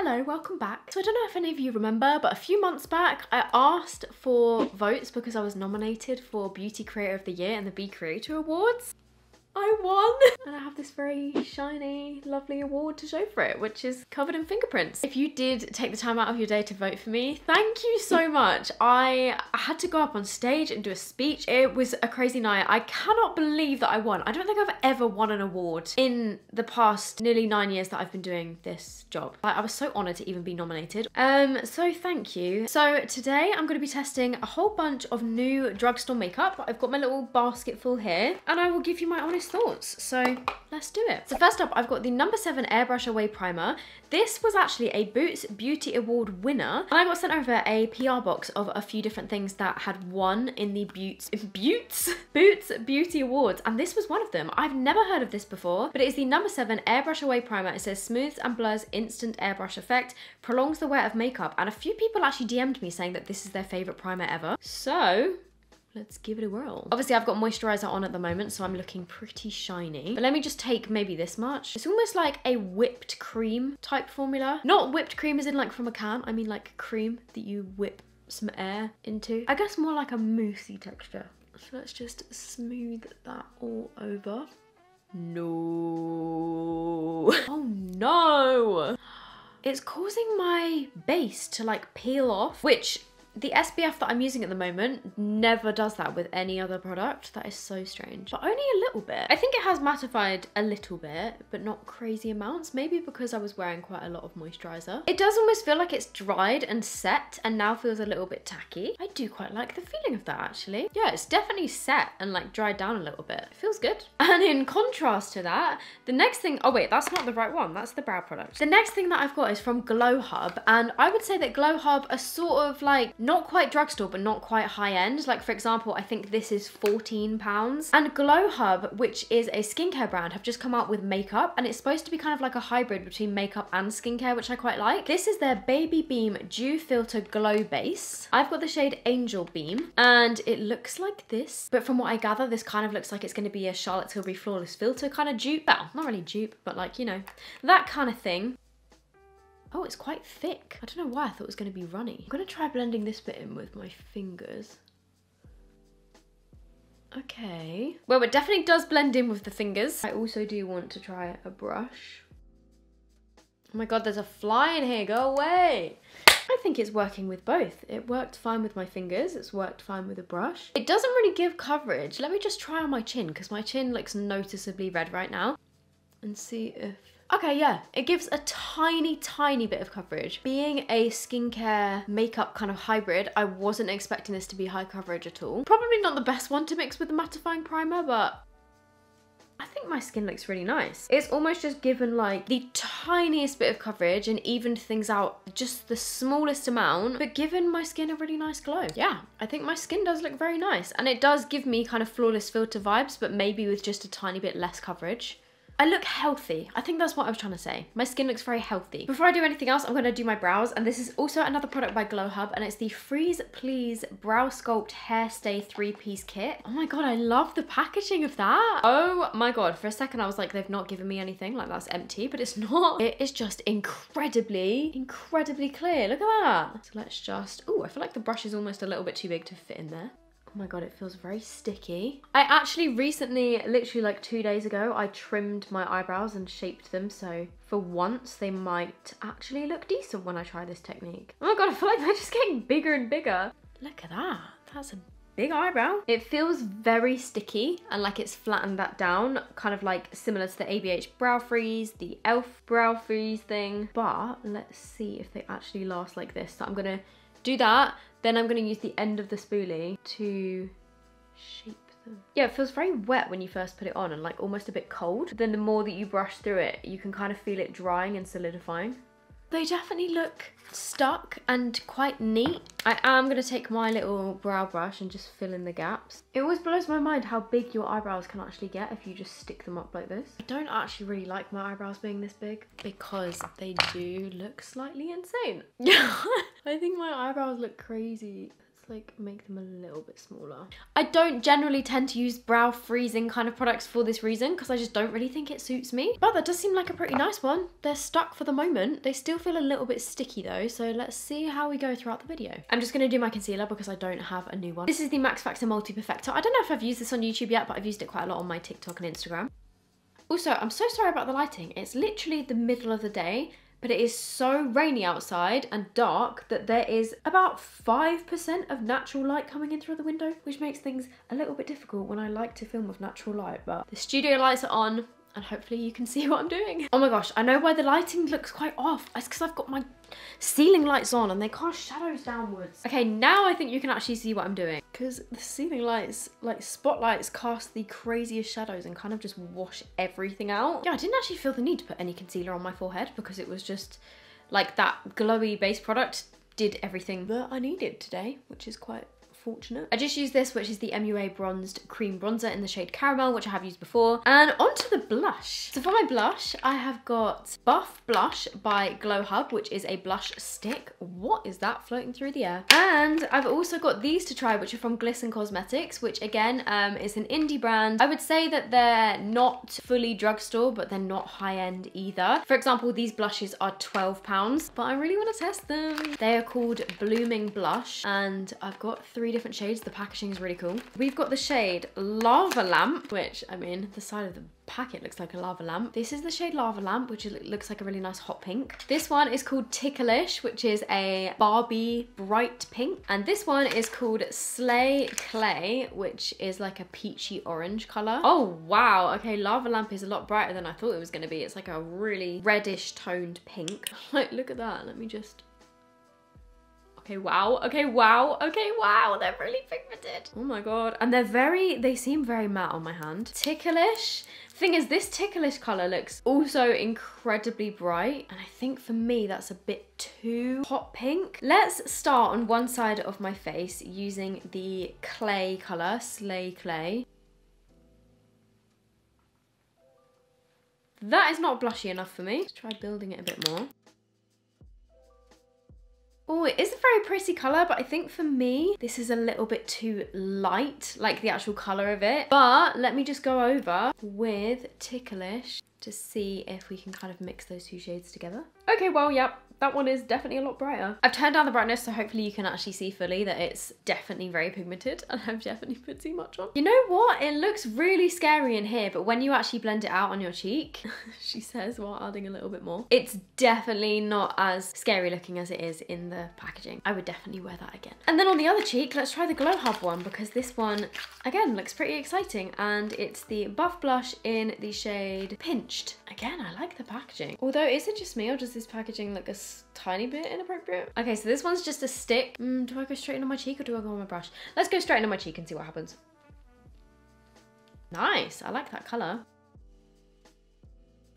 Hello, welcome back. So I don't know if any of you remember, but a few months back, I asked for votes because I was nominated for Beauty Creator of the Year in the Be Creator Awards. I won! And I have this very shiny, lovely award to show for it, which is covered in fingerprints. If you did take the time out of your day to vote for me, thank you so much. I had to go up on stage and do a speech. It was a crazy night. I cannot believe that I won. I don't think I've ever won an award in the past nearly 9 years that I've been doing this job. I was so honoured to even be nominated. So thank you. So today I'm going to be testing a whole bunch of new drugstore makeup. I've got my little basket full here, and I will give you my honest thoughts. So let's do it. So first up, I've got the No. 7 Airbrush Away Primer. This was actually a Boots Beauty Award winner, and I got sent over a PR box of a few different things that had won in the Boots Beauty Awards, and this was one of them. I've never heard of this before, but it is the No. 7 Airbrush Away Primer. It says smooths and blurs instant airbrush effect, prolongs the wear of makeup, and a few people actually DM'd me saying that this is their favourite primer ever. So let's give it a whirl. Obviously, I've got moisturizer on at the moment, so I'm looking pretty shiny. But let me just take maybe this much. It's almost like a whipped cream type formula. Not whipped cream as in like from a can. I mean like cream that you whip some air into. I guess more like a moussey texture. So let's just smooth that all over. No. Oh no. It's causing my base to like peel off, which the SPF that I'm using at the moment never does that with any other product. That is so strange. But only a little bit. I think it has mattified a little bit, but not crazy amounts. Maybe because I was wearing quite a lot of moisturizer. It does almost feel like it's dried and set and now feels a little bit tacky. I do quite like the feeling of that actually. Yeah, it's definitely set and like dried down a little bit. It feels good. And in contrast to that, the next thing, oh wait, that's not the right one. That's the brow product. The next thing that I've got is from Glow Hub, and I would say that Glow Hub are sort of like not quite drugstore, but not quite high end. Like for example, I think this is £14. And Glow Hub, which is a skincare brand, have just come out with makeup, and it's supposed to be kind of like a hybrid between makeup and skincare, which I quite like. This is their Baby Beam Dew Filter Glow Base. I've got the shade Angel Beam, and it looks like this. But from what I gather, this kind of looks like it's going to be a Charlotte Tilbury Flawless Filter kind of dupe. Well, not really dupe, but like, you know, that kind of thing. Oh, it's quite thick. I don't know why I thought it was going to be runny. I'm going to try blending this bit in with my fingers. Okay. Well, it definitely does blend in with the fingers. I also do want to try a brush. Oh my god, there's a fly in here. Go away. I think it's working with both. It worked fine with my fingers. It's worked fine with a brush. It doesn't really give coverage. Let me just try on my chin, because my chin looks noticeably red right now. And see if... Okay, yeah, it gives a tiny, tiny bit of coverage. Being a skincare makeup kind of hybrid, I wasn't expecting this to be high coverage at all. Probably not the best one to mix with the mattifying primer, but I think my skin looks really nice. It's almost just given like the tiniest bit of coverage and evened things out just the smallest amount, but given my skin a really nice glow. Yeah, I think my skin does look very nice. And it does give me kind of Flawless Filter vibes, but maybe with just a tiny bit less coverage. I look healthy. I think that's what I was trying to say. My skin looks very healthy. Before I do anything else, I'm gonna do my brows, and this is also another product by Glow Hub, and it's the Freeze Please Brow Sculpt Hair Stay 3-piece kit. Oh my god, I love the packaging of that. Oh my god, for a second I was like, they've not given me anything, like that's empty, but it's not. It is just incredibly clear. Look at that. So let's just, oh, I feel like the brush is almost a little bit too big to fit in there. Oh my god, it feels very sticky. I actually recently, literally like 2 days ago, I trimmed my eyebrows and shaped them, so for once they might actually look decent when I try this technique. Oh my god, I feel like they're just getting bigger and bigger. Look at that. That's a big eyebrow. It feels very sticky and like it's flattened that down, kind of like similar to the ABH Brow Freeze, the e.l.f. Brow Freeze thing. But let's see if they actually last like this. So I'm gonna do that. Then I'm going to use the end of the spoolie to shape them. Yeah, it feels very wet when you first put it on and like almost a bit cold. But then the more that you brush through it, you can kind of feel it drying and solidifying. They definitely look stuck and quite neat. I am going to take my little brow brush and just fill in the gaps. It always blows my mind how big your eyebrows can actually get if you just stick them up like this. I don't actually really like my eyebrows being this big because they do look slightly insane. Yeah, I think my eyebrows look crazy. It's like make them a little bit smaller. I don't generally tend to use brow freezing kind of products for this reason, because I just don't really think it suits me. But that does seem like a pretty nice one. They're stuck for the moment. They still feel a little bit sticky though, so let's see how we go throughout the video. I'm just going to do my concealer because I don't have a new one. This is the Max Factor Multi Perfector. I don't know if I've used this on YouTube yet, but I've used it quite a lot on my TikTok and Instagram. Also, I'm so sorry about the lighting. It's literally the middle of the day, but it is so rainy outside and dark that there is about 5% of natural light coming in through the window, which makes things a little bit difficult when I like to film with natural light. But the studio lights are on and hopefully you can see what I'm doing. Oh my gosh, I know why the lighting looks quite off. It's because I've got my ceiling lights on and they cast shadows downwards. Okay, now I think you can actually see what I'm doing, because the ceiling lights, like spotlights, cast the craziest shadows and kind of just wash everything out. Yeah, I didn't actually feel the need to put any concealer on my forehead because it was just like that glowy base product did everything that I needed today, which is quite fortunate. I just used this, which is the MUA Bronzed Cream Bronzer in the shade Caramel, which I have used before. And onto the blush. So for my blush, I have got Buff Blush by Glow Hub, which is a blush stick. What is that floating through the air? And I've also got these to try, which are from Glisten Cosmetics, which again is an indie brand. I would say that they're not fully drugstore, but they're not high-end either. For example, these blushes are £12, but I really want to test them. They are called Blooming Blush, and I've got 3 different shades. The packaging is really cool. We've got the shade Lava Lamp, which, I mean, the side of the packet looks like a lava lamp. This is the shade Lava Lamp, which looks like a really nice hot pink. This one is called Ticklish, which is a Barbie bright pink. And this one is called Slay Clay, which is like a peachy orange color. Oh, wow. Okay, Lava Lamp is a lot brighter than I thought it was going to be. It's like a really reddish toned pink. Like, look at that. Let me just... Okay, wow. Okay, wow. Okay, wow. They're really pigmented. Oh my god. And they seem very matte on my hand. Ticklish. Thing is, this Ticklish color looks also incredibly bright. And I think for me, that's a bit too hot pink. Let's start on one side of my face using the clay color, Slay Clay. That is not blushy enough for me. Let's try building it a bit more. Oh, it is a very pretty colour, but I think for me, this is a little bit too light, like the actual colour of it. But let me just go over with Ticklish to see if we can kind of mix those 2 shades together. Okay, well, yep. That one is definitely a lot brighter. I've turned down the brightness, so hopefully you can actually see fully that it's definitely very pigmented and I've definitely put too much on. You know what? It looks really scary in here, but when you actually blend it out on your cheek, she says while adding a little bit more, it's definitely not as scary looking as it is in the packaging. I would definitely wear that again. And then on the other cheek, let's try the Glow Hub one, because this one, again, looks pretty exciting. And it's the Buff Blush in the shade Pinched. Again, I like the packaging. Although, is it just me or does this packaging look a tiny bit inappropriate? Okay, so this one's just a stick. Do I go straight into my cheek or do I go on my brush? Let's go straight into my cheek and see what happens. Nice, I like that colour.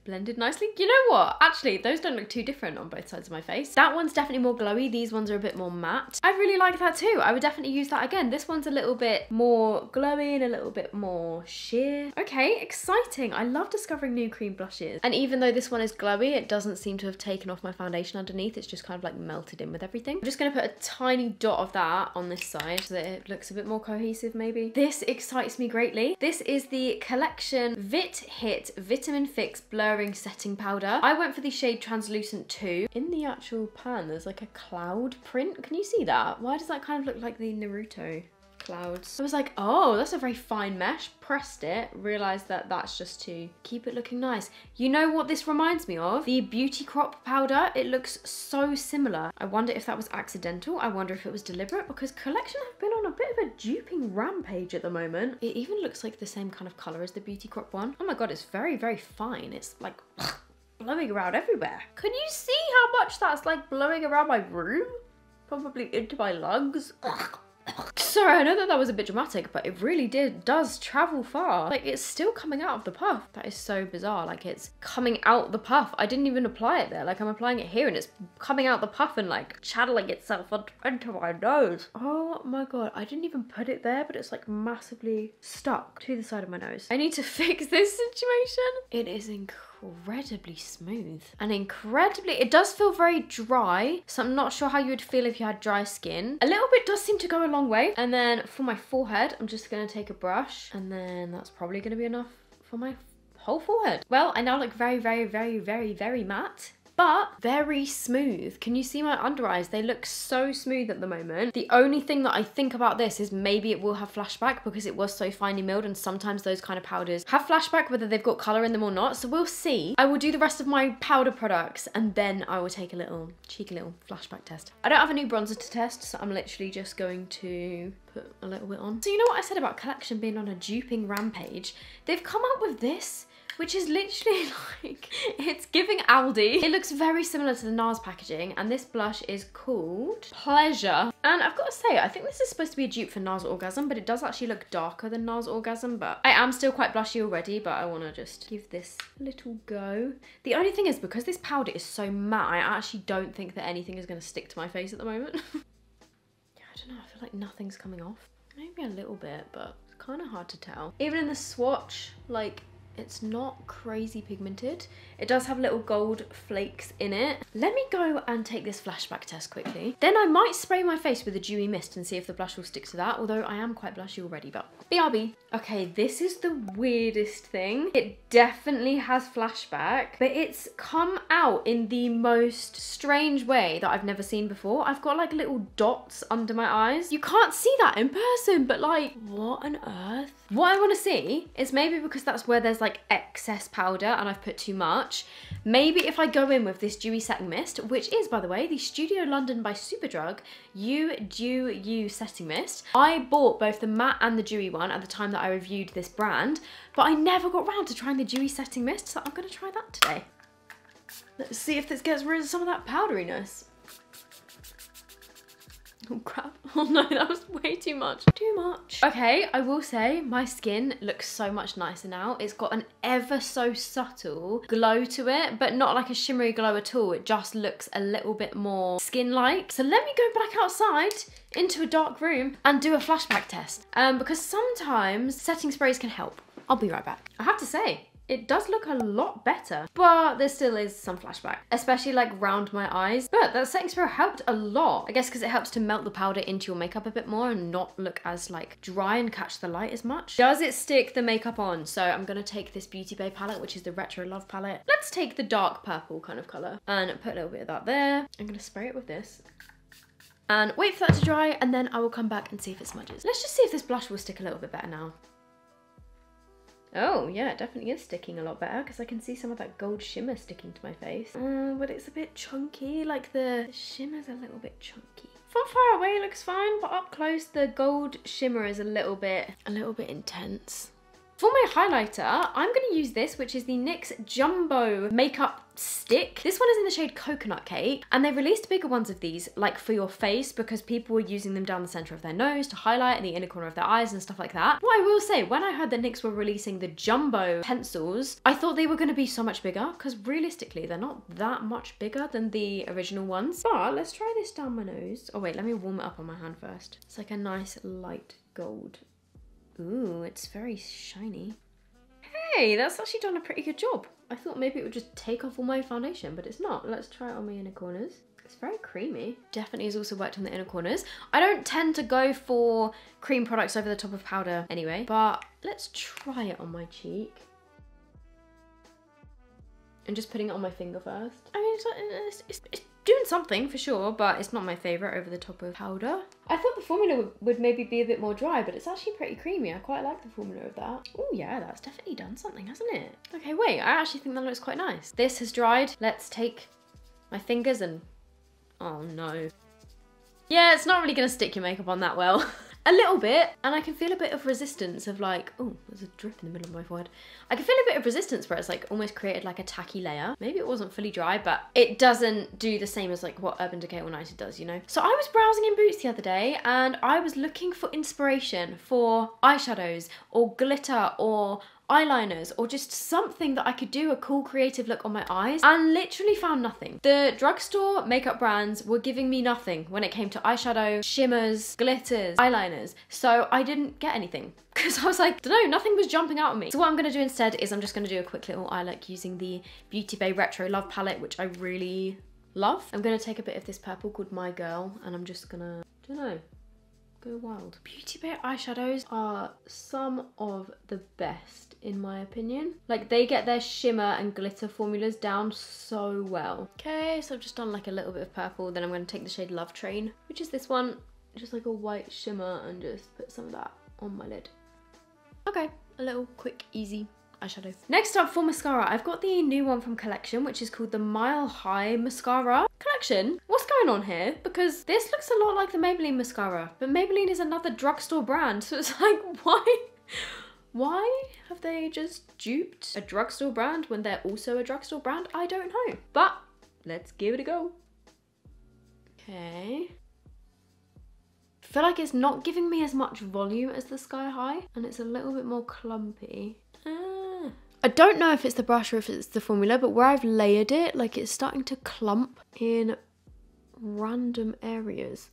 Blended nicely. You know what? Actually, those don't look too different on both sides of my face. That one's definitely more glowy. These ones are a bit more matte. I really like that too. I would definitely use that again. This one's a little bit more glowy and a little bit more sheer. Okay, exciting. I love discovering new cream blushes. And even though this one is glowy, it doesn't seem to have taken off my foundation underneath. It's just kind of like melted in with everything. I'm just going to put a tiny dot of that on this side so that it looks a bit more cohesive maybe. This excites me greatly. This is the Collection Vit Hit Vitamin Fix Blurring Setting Powder. I went for the shade Translucent 2. In the actual pan, there's like a cloud print. Can you see that? Why does that kind of look like the Naruto clouds? I was like, oh, that's a very fine mesh. Pressed it, realized that that's just to keep it looking nice. You know what this reminds me of? The Beauty Crop powder. It looks so similar. I wonder if that was accidental. I wonder if it was deliberate, because Collection have been on a bit of a duping rampage at the moment. It even looks like the same kind of color as the Beauty Crop one. Oh my god, it's very, very fine. It's like blowing around everywhere. Can you see how much that's like blowing around my room? Probably into my lungs. Sorry, I know that was a bit dramatic, but it really does travel far. Like, it's still coming out of the puff. That is so bizarre. Like, it's coming out the puff. I didn't even apply it there. Like, I'm applying it here and it's coming out the puff and like channeling itself into my nose. Oh my god, I didn't even put it there, but it's like massively stuck to the side of my nose. I need to fix this situation. It is incredible. incredibly smooth and incredibly, it does feel very dry, so I'm not sure how you would feel if you had dry skin. A little bit does seem to go a long way. And then for my forehead, I'm just gonna take a brush, and then that's probably gonna be enough for my whole forehead. Well, I now look very, very, very, very, very matte, but very smooth. Can you see my under eyes? They look so smooth at the moment. The only thing that I think about this is maybe it will have flashback because it was so finely milled, and sometimes those kind of powders have flashback whether they've got colour in them or not. So we'll see. I will do the rest of my powder products and then I will take a little cheeky little flashback test. I don't have a new bronzer to test, so I'm literally just going to put a little bit on. So you know what I said about Collection being on a duping rampage? They've come up with this, which is literally like, it's giving Aldi. It looks very similar to the NARS packaging, and this blush is called Pleasure. And I've got to say, I think this is supposed to be a dupe for NARS Orgasm, but it does actually look darker than NARS Orgasm, but I am still quite blushy already, but I want to just give this a little go. The only thing is, because this powder is so matte, I actually don't think that anything is going to stick to my face at the moment. Yeah, I don't know, I feel like nothing's coming off. Maybe a little bit, but it's kind of hard to tell. Even in the swatch, like, it's not crazy pigmented. It does have little gold flakes in it. Let me go and take this flashback test quickly. Then I might spray my face with a dewy mist and see if the blush will stick to that, although I am quite blushy already, but BRB. Okay, this is the weirdest thing. It definitely has flashback, but it's come out in the most strange way that I've never seen before. I've got like little dots under my eyes. You can't see that in person, but like, what on earth? What I want to see is maybe because that's where there's like excess powder and I've put too much. Maybe if I go in with this dewy setting mist, which is, by the way, the Studio London by Superdrug You Dew You setting mist. I bought both the matte and the dewy one at the time that I reviewed this brand, but I never got round to trying the dewy setting mist, so I'm gonna try that today. Let's see if this gets rid of some of that powderiness. Oh crap, oh no, that was way too much. Too much. Okay, I will say my skin looks so much nicer now. It's got an ever so subtle glow to it, but not like a shimmery glow at all. It just looks a little bit more skin-like. So let me go back outside into a dark room and do a flashback test. Because sometimes setting sprays can help. I'll be right back. I have to say, it does look a lot better, but there still is some flashback, especially like round my eyes. But that setting spray helped a lot. I guess because it helps to melt the powder into your makeup a bit more and not look as like dry and catch the light as much. Does it stick the makeup on? So I'm gonna take this Beauty Bay palette, which is the Retro Love palette. Let's take the dark purple kind of color and put a little bit of that there. I'm gonna spray it with this and wait for that to dry, and then I will come back and see if it smudges. Let's just see if this blush will stick a little bit better now. Oh yeah, it definitely is sticking a lot better because I can see some of that gold shimmer sticking to my face. But it's a bit chunky, like the shimmer's a little bit chunky. From far away it looks fine, but up close the gold shimmer is a little bit intense. For my highlighter, I'm going to use this, which is the NYX Jumbo Makeup Stick. This one is in the shade Coconut Cake, and they've released bigger ones of these, like for your face, because people were using them down the center of their nose to highlight in the inner corner of their eyes and stuff like that. What I will say, when I heard that NYX were releasing the Jumbo pencils, I thought they were going to be so much bigger, because realistically, they're not that much bigger than the original ones. But let's try this down my nose. Oh wait, let me warm it up on my hand first. It's like a nice light gold. Ooh, it's very shiny. Hey, that's actually done a pretty good job. I thought maybe it would just take off all my foundation, but it's not. Let's try it on my inner corners. It's very creamy. Definitely has also worked on the inner corners. I don't tend to go for cream products over the top of powder anyway, but let's try it on my cheek. And just putting it on my finger first. I mean, it's doing something for sure, but it's not my favorite over the top of powder. I thought the formula would maybe be a bit more dry, but it's actually pretty creamy. I quite like the formula of that. Oh yeah, that's definitely done something, hasn't it? Okay, wait, I actually think that looks quite nice. This has dried. Let's take my fingers and, oh no. Yeah, it's not really gonna stick your makeup on that well. A little bit, and I can feel a bit of resistance of like, oh, there's a drip in the middle of my forehead. I can feel a bit of resistance where it's like almost created like a tacky layer. Maybe it wasn't fully dry, but it doesn't do the same as like what Urban Decay All Nighter does, you know? So I was browsing in Boots the other day and I was looking for inspiration for eyeshadows or glitter or eyeliners or just something that I could do a cool creative look on my eyes, and literally found nothing. The drugstore makeup brands were giving me nothing when it came to eyeshadow, shimmers, glitters, eyeliners. So I didn't get anything because I was like, dunno, nothing was jumping out at me. So what I'm gonna do instead is I'm just gonna do a quick little eye look using the Beauty Bay Retro Love palette, which I really love. I'm gonna take a bit of this purple called My Girl and I'm just gonna, dunno, go wild. Beauty Bay eyeshadows are some of the best in my opinion. Like they get their shimmer and glitter formulas down so well. Okay, so I've just done like a little bit of purple, then I'm gonna take the shade Love Train, which is this one, just like a white shimmer, and just put some of that on my lid. Okay, a little quick, easy eyeshadow. Next up for mascara, I've got the new one from Collection, which is called the Mile High Mascara. Collection, what's going on here? Because this looks a lot like the Maybelline mascara, but Maybelline is another drugstore brand, so it's like, why have they just duped a drugstore brand when they're also a drugstore brand? I don't know, but let's give it a go. Okay. I feel like it's not giving me as much volume as the Sky High, and it's a little bit more clumpy. I don't know if it's the brush or if it's the formula, but where I've layered it, like it's starting to clump in random areas.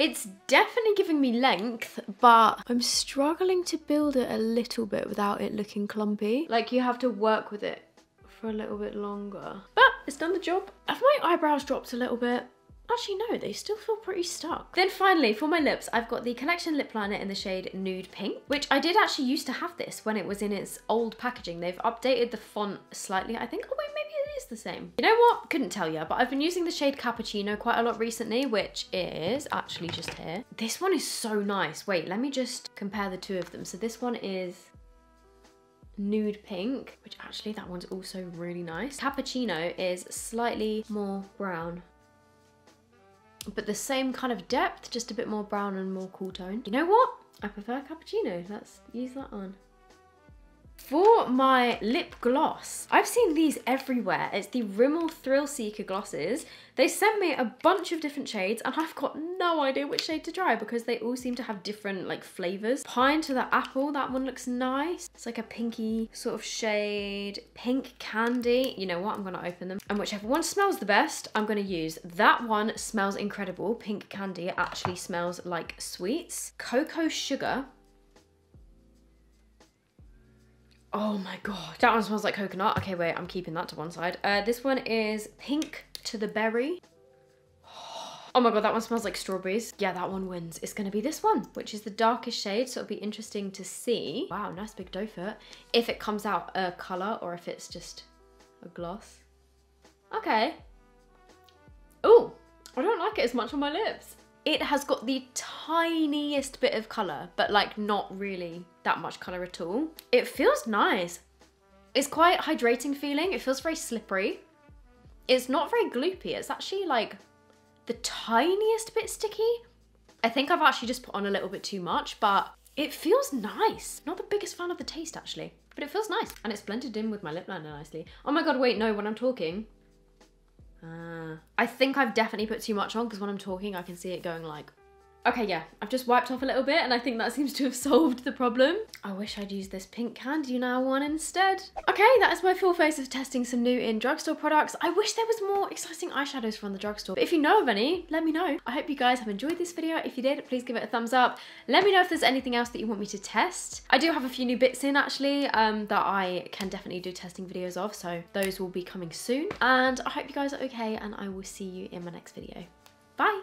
It's definitely giving me length, but I'm struggling to build it a little bit without it looking clumpy. Like you have to work with it for a little bit longer. But it's done the job. Have my eyebrows dropped a little bit? Actually, no, they still feel pretty stuck. Then finally, for my lips, I've got the Collection lip liner in the shade Nude Pink, which I did actually used to have this when it was in its old packaging. They've updated the font slightly, I think. Oh wait, maybe it is the same. You know what? Couldn't tell you, but I've been using the shade Cappuccino quite a lot recently, which is actually just here. This one is so nice. Wait, let me just compare the two of them. So this one is Nude Pink, which actually that one's also really nice. Cappuccino is slightly more brown, but the same kind of depth, just a bit more brown and more cool tone. You know what? I prefer Cappuccino. Let's use that on. For my lip gloss, I've seen these everywhere. It's the Rimmel Thrill Seeker glosses. They sent me a bunch of different shades and I've got no idea which shade to try because they all seem to have different like flavors. Pine to the Apple, that one looks nice. It's like a pinky sort of shade. Pink Candy, you know what, I'm gonna open them. And whichever one smells the best, I'm gonna use. That one smells incredible. Pink Candy actually smells like sweets. Cocoa Sugar. Oh my god, that one smells like coconut. Okay, wait, I'm keeping that to one side. This one is Pink to the Berry. Oh my god, that one smells like strawberries. Yeah, that one wins. It's gonna be this one, which is the darkest shade, so it'll be interesting to see. Wow, nice big doe foot. If it comes out a colour or if it's just a gloss. Okay. Oh, I don't like it as much on my lips. It has got the tiniest bit of colour, but like not really that much colour at all. It feels nice. It's quite hydrating feeling. It feels very slippery. It's not very gloopy. It's actually like the tiniest bit sticky. I think I've actually just put on a little bit too much, but it feels nice. Not the biggest fan of the taste actually, but it feels nice. And it's blended in with my lip liner nicely. Oh my god, wait, no, when I'm talking, I think I've definitely put too much on because when I'm talking I can see it going like, okay, yeah, I've just wiped off a little bit and I think that seems to have solved the problem. I wish I'd used this Pink Candy Now one instead. Okay, that is my full face of testing some new in drugstore products. I wish there was more exciting eyeshadows from the drugstore. But if you know of any, let me know. I hope you guys have enjoyed this video. If you did, please give it a thumbs up. Let me know if there's anything else that you want me to test. I do have a few new bits in actually that I can definitely do testing videos of, so those will be coming soon. And I hope you guys are okay and I will see you in my next video. Bye!